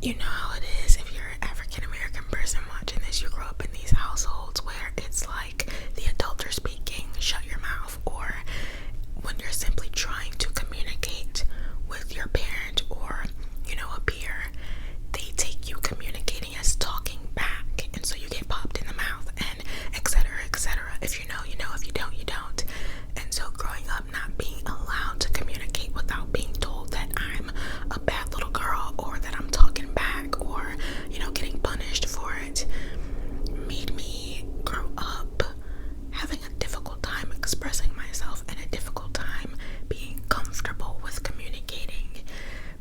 You know how it is if you're an African American person watching this. You grow up in these households where it's like the adults are speaking, shut your mouth, or when you're simply trying to communicate with your parent or, you know, a peer, they take you communicating as talking back, and so you get popped in the mouth, and etc., etc. If you know, you know. If you don't, you don't. And so growing up not being allowed to communicate without being told that I'm a bad little girl or that I'm talking back or, you know, getting punished for it made me grow up having a difficult time expressing myself and a difficult time being comfortable with communicating,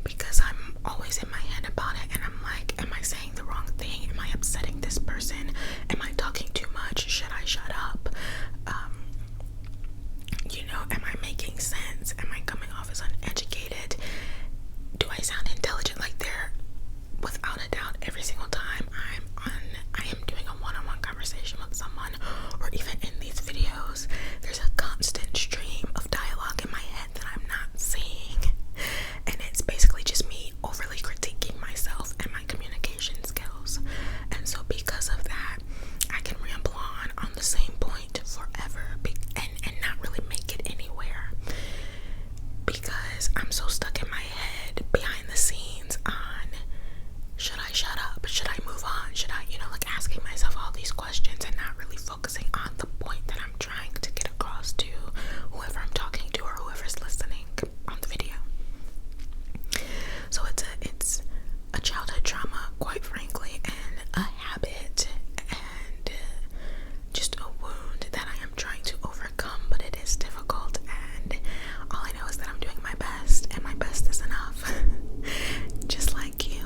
because I'm always in my head about it, and I'm like, am I saying the wrong thing? Am I upsetting this person? Am I talking too much? Should I shut up? You know, am I making sense? Am I coming off as uneducated? Do I sound intelligent? Like, there, without a doubt, every single time I am doing a one-on-one conversation with someone, or even in these videos, there's a constant stream of dialogue in my head that I'm not seeing, and it's basically just me overly critiquing myself and my communication skills. And so because of that, I can ramble on the same point forever and not really make it anywhere, because I'm so stuck in my head behind the scenes on, should I shut up? Should I move on? Should I, you know, like asking myself all these questions and not really focusing on the point that I'm trying to get across to whoever I'm talking to or whoever's listening on the video. So it's a childhood trauma, quite frankly, and a habit, and just a wound that I am trying to overcome, but it is difficult, and all I know is that I'm doing my best, and my best is enough. Just like you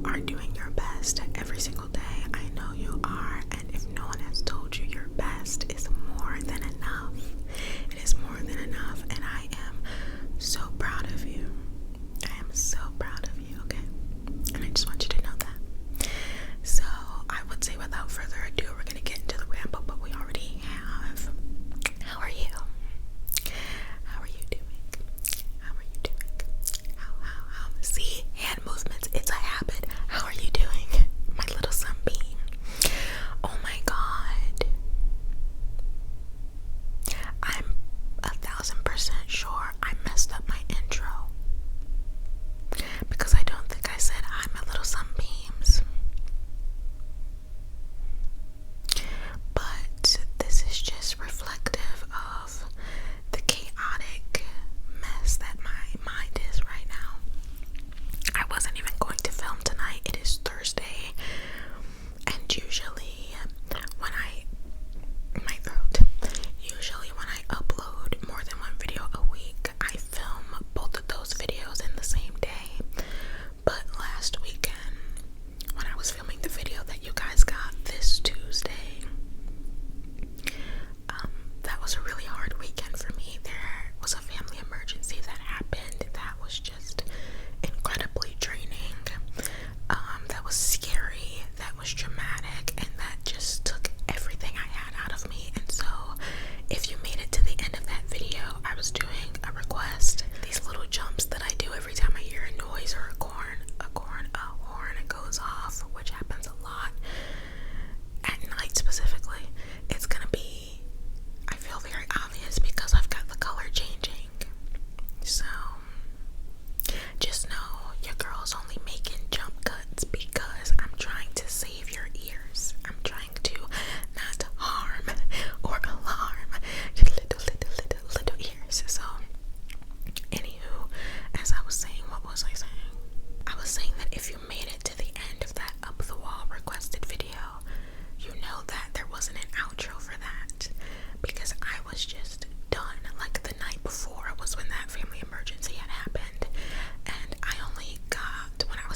are doing your best every single day. I know you are, and if no one has told you, your best is more than enough. It is more than enough, and I am so proud of you. I am so proud of you, okay? And I just want you to know that. So I would say, without further ado, we're gonna get into the ramble, but we already have. How are you? How are you doing? How are you doing? How? See, hand movements, it's a habit. How are you doing, my little sunbeam? Oh my God. I'm 1,000% sure I messed up my intro, because I don't think I said hi, my little sunbeams. But this is just reflective of the chaotic mess that my mind is right now. I wasn't even going to film tonight. It is Thursday, and usually when I upload more than one video a week, I film both of those videos in the same day. But last weekend, when I was filming the video that you guys got this Tuesday, that was a really hard weekend for me. There was a family emergency that happened that was just incredibly draining, that was scary, that was dramatic, and that just took everything I had out of me. And so if you made it to the end of that video, I was doing a request. These little jumps that I do every time I hear a noise or a horn goes off, which happens a lot at night specifically. It's gonna be, I feel, very obvious because I've got the color changing. So just know your girl's only making jump cuts because I'm trying to save your ears. I'm trying to not harm or alarm your little ears. So anywho, as I was saying, what was I saying? I was saying that if you made it to the end of that up the wall requested video, you know that there wasn't an outro for that, because I was just done. Like, the night before was when that family emergency had happened, and I only got, when I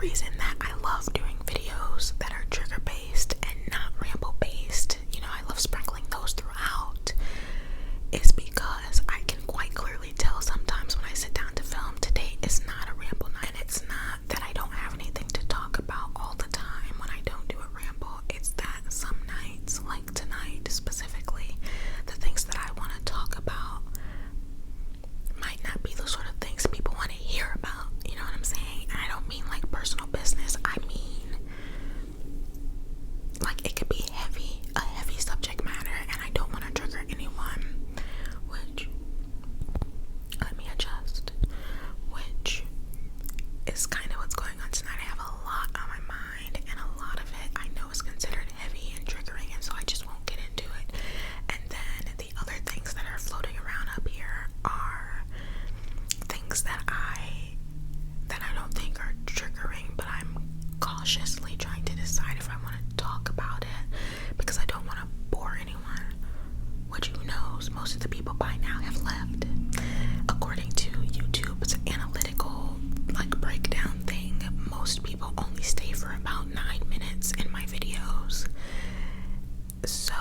reason that I love doing videos that are trigger based and not ramble based, you know, I love sprinkling those throughout, is because I can quite clearly tell sometimes when I sit down to film, today is not a ramble night. And it's not that I don't have anything to talk about all the time when I don't do a ramble. It's that some nights, like tonight specifically, the things that I want to talk about might not be the sort of things people want to hear about. You know what I'm saying? And I don't mean like personal business. I mean like it could be a heavy subject matter, and I don't want to trigger anyone, which, let me adjust, which is kind of what's going on tonight. I have a lot on my mind, and a lot of it I know is considered heavy and triggering, and so I just won't get into it. And then the other things that are floating around up here are things that I don't think are triggering, but I'm cautiously trying to decide if I want to talk about it, because I don't want to bore anyone, which, who knows, most of the people by now have left. According to YouTube's analytical breakdown thing, most people only stay for about 9 minutes in my videos. So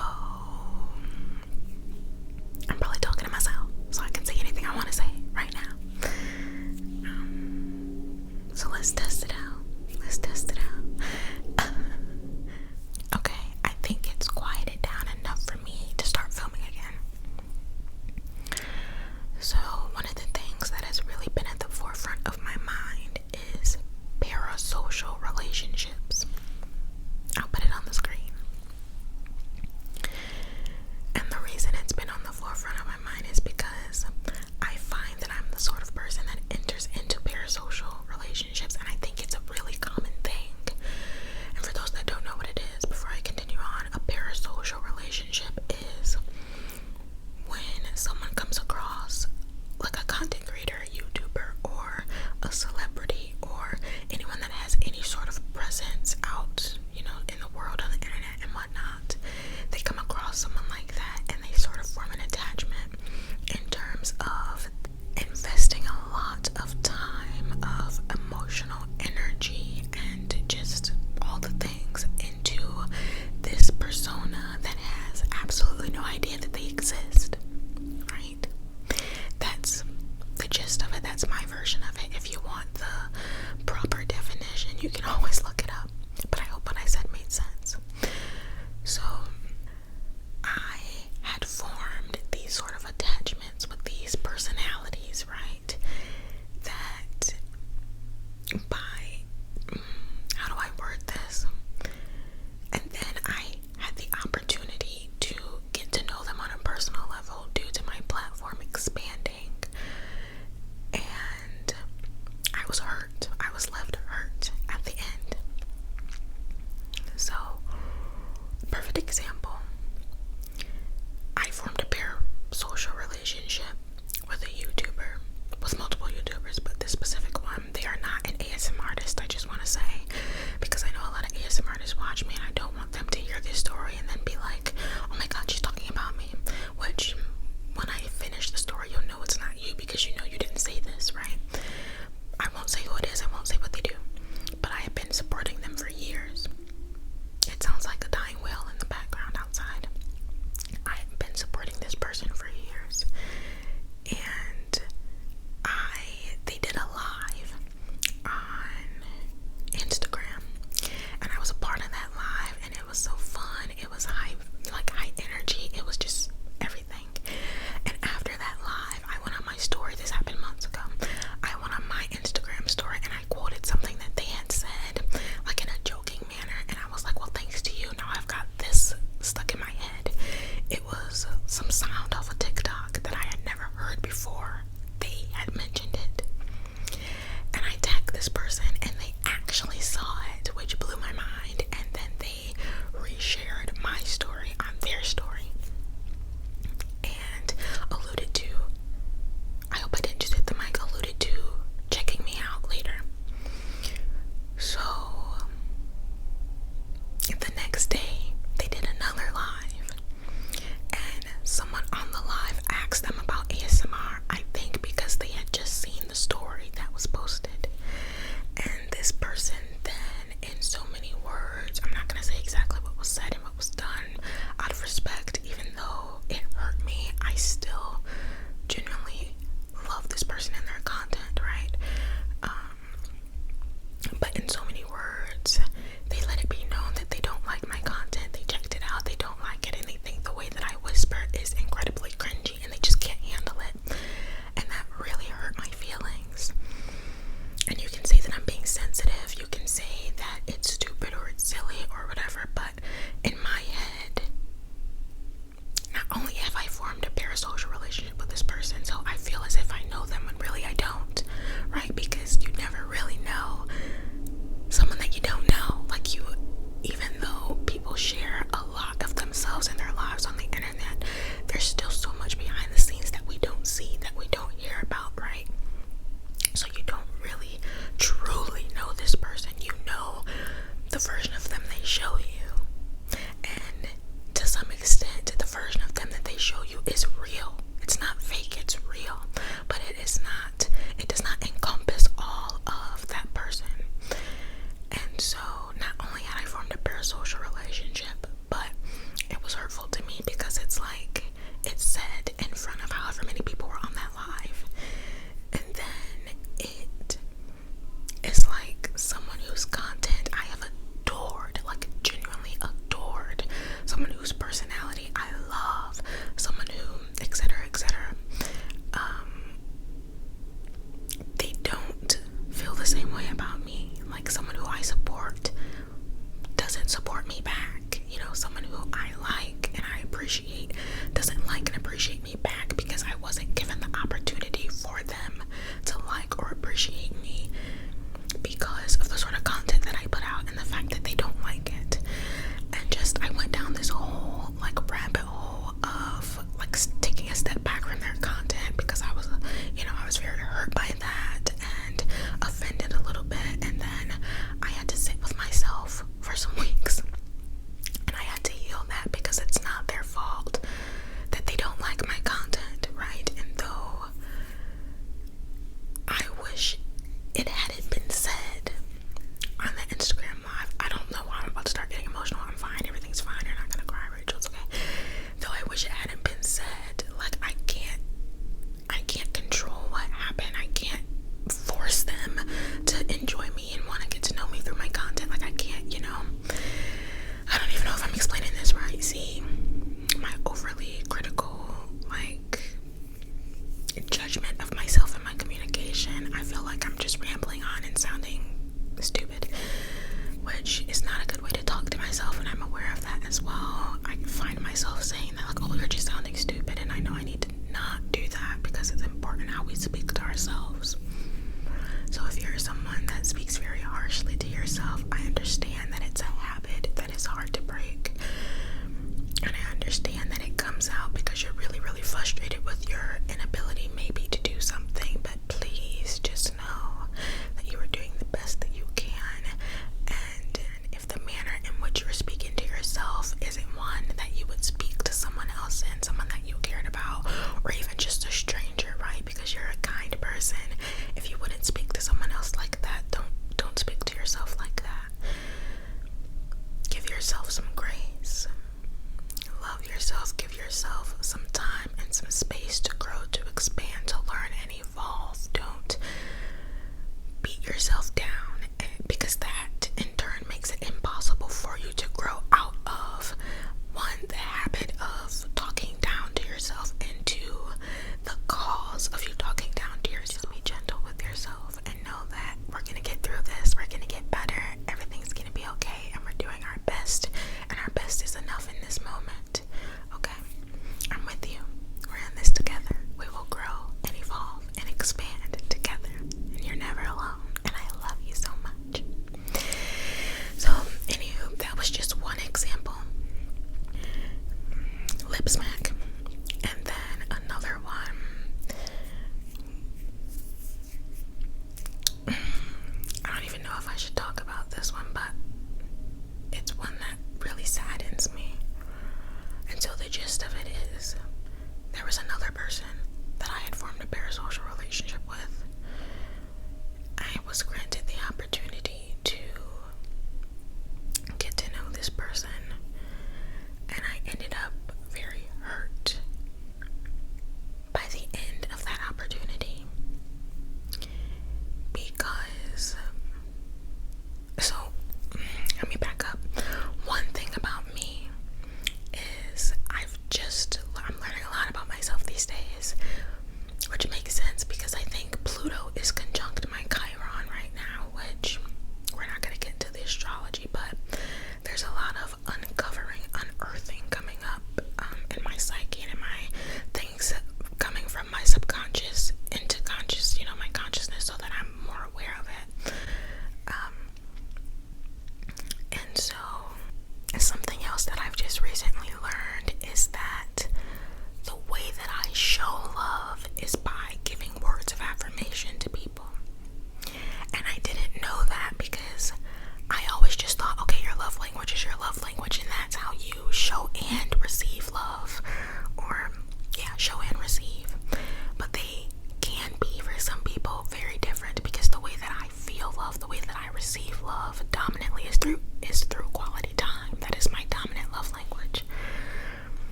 I'm probably talking to myself, so I can say anything I want to say right now. So let's test it out. Okay, I think it's quieted down enough for me to start filming again. So one of the things that has really been at the forefront of my mind is parasocial relationships. I'll put it on the screen. And the reason it's been on the forefront of my mind is because I find that I'm the sort of person that enters into parasocial relationships, and I think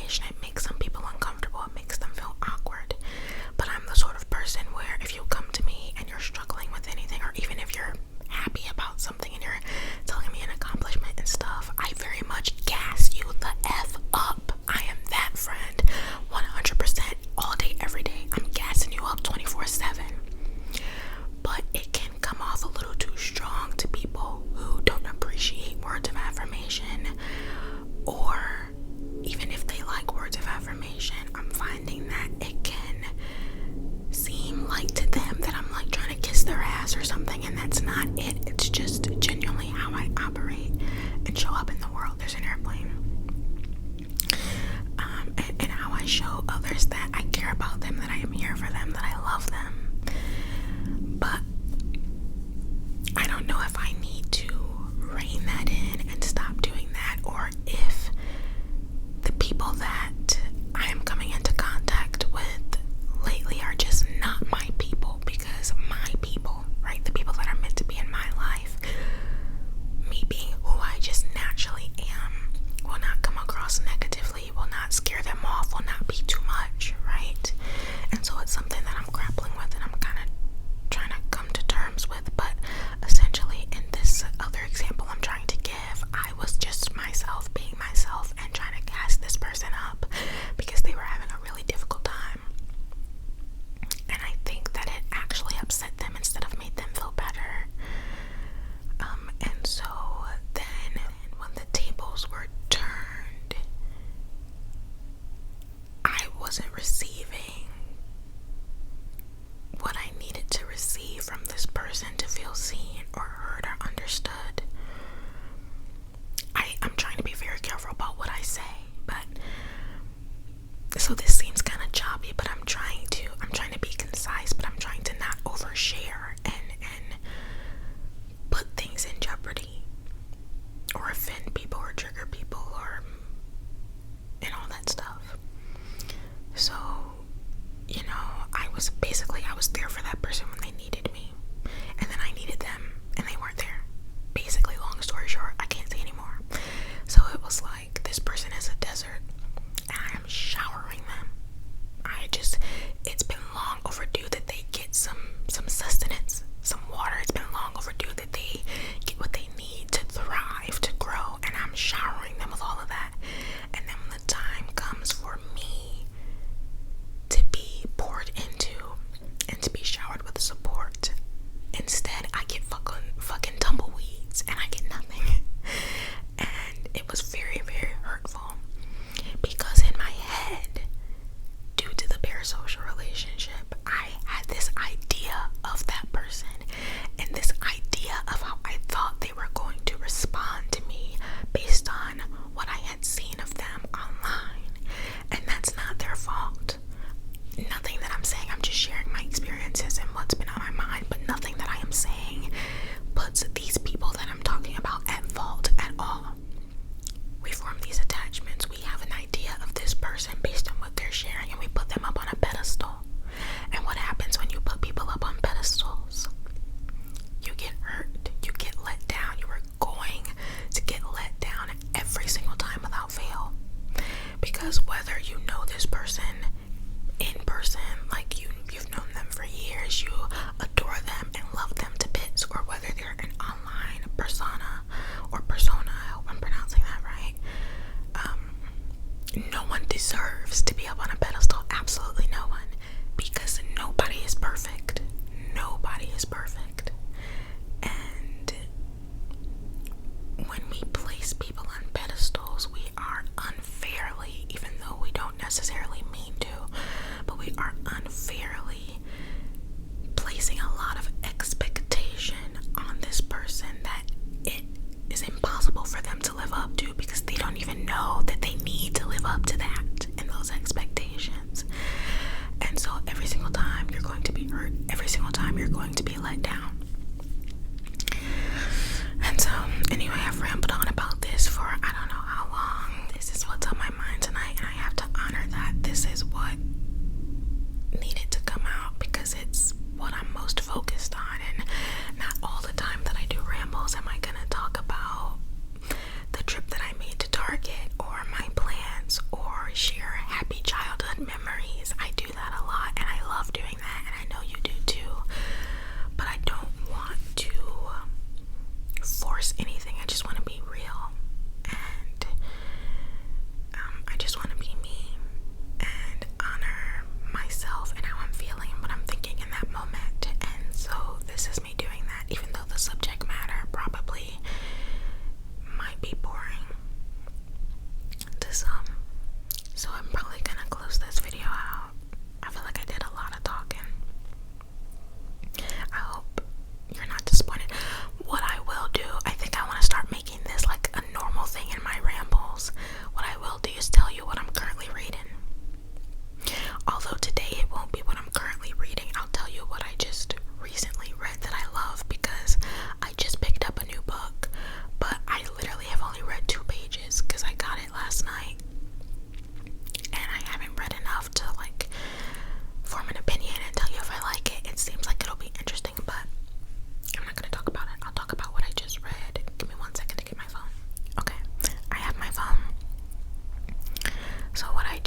affirmation, it makes some people uncomfortable, it makes them feel awkward. But I'm the sort of person where if you come to me and you're struggling with anything, or even if you're happy about something and you're telling me an accomplishment and stuff, I very much gas you the F up. I am that friend, 100%, all day, every day. I'm gassing you up 24/7. But it can come off a little too strong to people who don't appreciate words of affirmation, or even if they like words of affirmation, I'm finding that it can seem like to them that I'm like trying to kiss their ass or something, and that's not it. It's just genuinely how I operate and show up in the world. There's an airplane. And how I show others that I care about them, that I am here for them, that I love them. But I don't know if I need to rein that in and stop doing that, or if the people that I am coming into contact with lately are just not my people, because my people, right, the people that are meant to be in my life, me being who I just naturally am, will not come across negatively, will not scare them off, will not be too much, right? And so it's something that I'm grappling with and I'm kind of trying to come to terms with. But essentially in this other example I'm trying to give, I was just myself, being myself, and trying to gas this person up because they were having a really difficult time. And I think that it actually upset them instead of made them feel better. And so then when the tables were turned, I wasn't receiving what I needed to receive from this person to feel seen or heard or understood. I'm trying to be very careful about what I say, but so this seems kind of choppy, but I'm trying to be concise, but I'm trying to not overshare and put things in jeopardy or offend people or trigger people or and all that stuff. So, you know, I was there for that person when they needed me, and then I needed them and they weren't there. Basically, long story short, I can't say anymore. So it was like, this person is a desert and I am showering them. It's been long overdue that they get some sustenance, some water. It's been long overdue that they get what they need to thrive, to grow, and I'm showering them with all of that. And then when the time comes for me to be poured into and to be showered with support, instead I get fucking tumbleweeds and I get nothing. And it was very, very hurtful, because in my head, due to the parasocial relationship, I had this idea of that person and this idea of how I thought they were going to respond to me based on what I had seen of them online. And that's not their fault. Nothing that I'm saying, I'm just sharing my experiences and what's been on my mind, but nothing that I am saying puts these people that I'm talking about at fault at all. We form these attachments. We have an idea of this person based on what they're sharing, and we put them up on a pedestal. And what happens when you put people up on pedestals? You get hurt. You get let down. You are going to get let down every single time without fail. Because whether you know this person in person, like you've known them for years, you adore them and love them to bits, or whether they're an online persona, I hope I'm pronouncing that right, no one deserves to be up on a pedestal. Absolutely no one. Because nobody is perfect. Nobody is perfect. And when we place people on pedestals, we are unfairly, even though we don't necessarily mean to, but we are unfairly placing a lot of expectation on this person that it is impossible for them to live up to, because they don't even know that they need to live up to that and those expectations. And so every single time you're going to be hurt, every single time you're going to be let down. And so anyway, I've rambled on about this for I don't know how long. This is what's on my mind tonight, and I have to honor that. This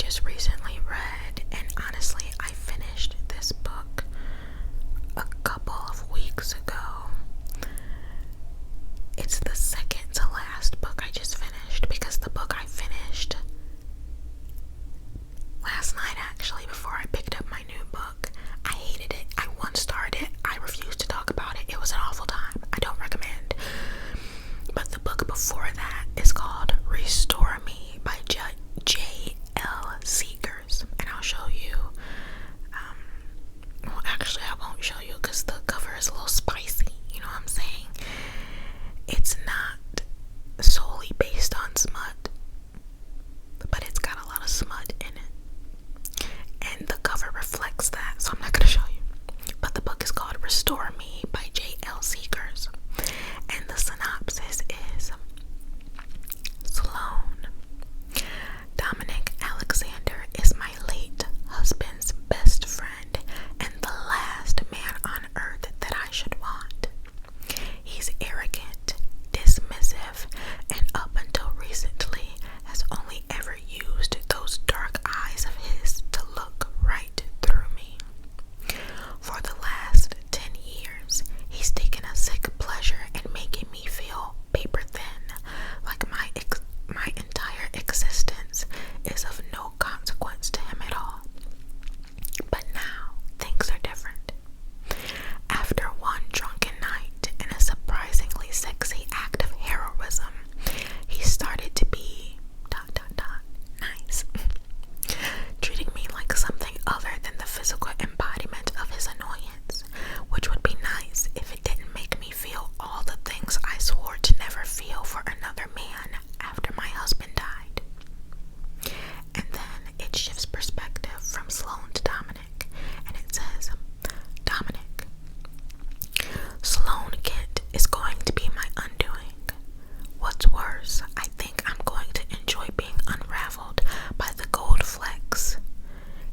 just recently read, and honestly, I finished this book a couple of weeks ago. It's the second to last book I just finished, because the book I finished last night, actually, before I picked up my new book, I hated it. I once started it. I refused to talk about it. It was an awful time. I don't recommend. But the book before that is called Restore Me by J.L. Seekers. And I'll show you. Well, actually, I won't show you because the cover is a little spicy. You know what I'm saying? It's not solely based on smut, but it's got a lot of smut in it. And the cover reflects that, so I'm not going to show you. But the book is called Restore Me by J.L. Seekers. And the synopsis is: Sloan. Dominic Alexander is my late husband's best friend and the last man on earth that I should want. He's arrogant, dismissive, and up until recently has only ever used those dark eyes of his to look right through me. For the last 10 years, he's taken a sick pleasure in making me feel paper thin, like my entire existence is of no consequence to him at all. But now, things are different. After one drunken night and a surprisingly sexy act of heroism, he started to be nice, treating me like something other than the physical embodiment of his annoyance, which would be nice if it didn't make me feel all the things I swore to never feel for another man after my husband died. And then it shifts perspective from Sloan to Dominic, and it says, Dominic, Sloan Kent is going to be my undoing. What's worse, I think I'm going to enjoy being unraveled by the gold flecks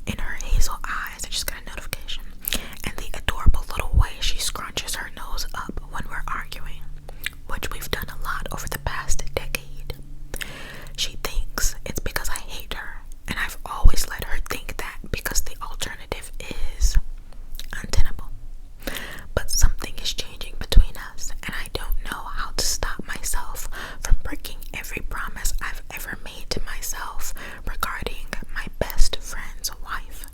in her hazel eyes. I just got a notification. And the adorable little way she scrunches her nose up when we're arguing, which we've done a lot over the past decade. She thinks it's because I hate her, and I've always let her think that because the alternative is untenable. But something is changing between us, and I don't know how to stop myself from breaking every promise I've ever made to myself regarding my best friend's wife.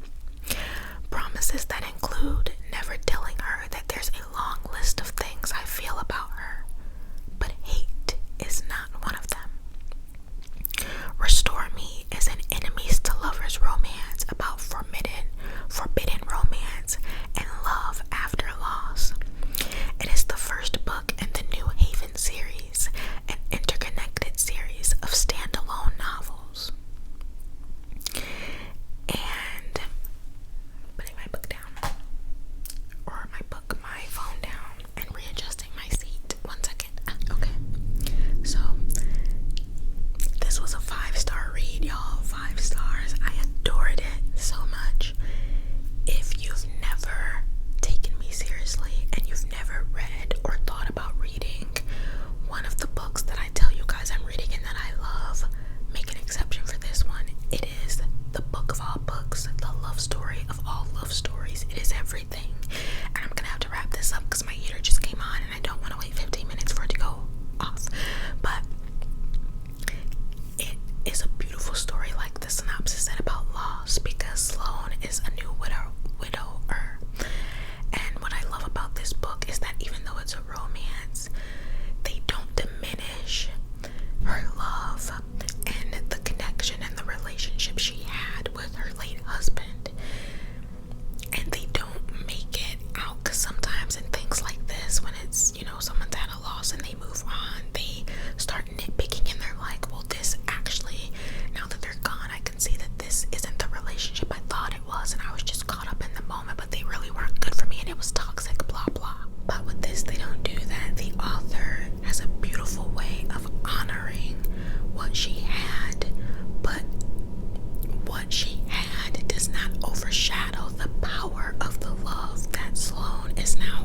Promises that include never telling her that there's a long list of things I feel about her, but hate is not one of them. Restore Me is an enemies to lovers romance about forbidden romance and love after loss. It is the first book in the New Haven series, an interconnected series of standalone novels. And putting my book down, or my phone down, and readjusting my seat. 1 second. Okay. So this was a 5-star read, y'all. 5 stars. I adored it so much. If you've never taken me seriously and you've never read or thought about reading one of the books that I tell you guys I'm reading and that I love, make an exception for this one. It is the book of all books, the love story of all love stories. It is everything. And I'm gonna have to wrap this up because my heater just came on and I don't want to wait 15 minutes for it to go off. But it is a beautiful story, like the synopsis said, about loss, because Sloan is a new widower. And what I love about this book is that even though it's a romance, they don't diminish her love and the connection and the relationship she had with her late husband. And they don't make it out, because sometimes in things like this, when it's, someone's had a loss and they move on, they start nitpicking and they're like, well, this actually, now that they're gone, I can see that this isn't the relationship I thought it was, and I was just caught up in the moment, but they really weren't good for me and it was toxic, blah blah. But with this, they don't do that. The author has a beautiful way of honoring what she had, but what she had does not overshadow the power of the love that Sloan is now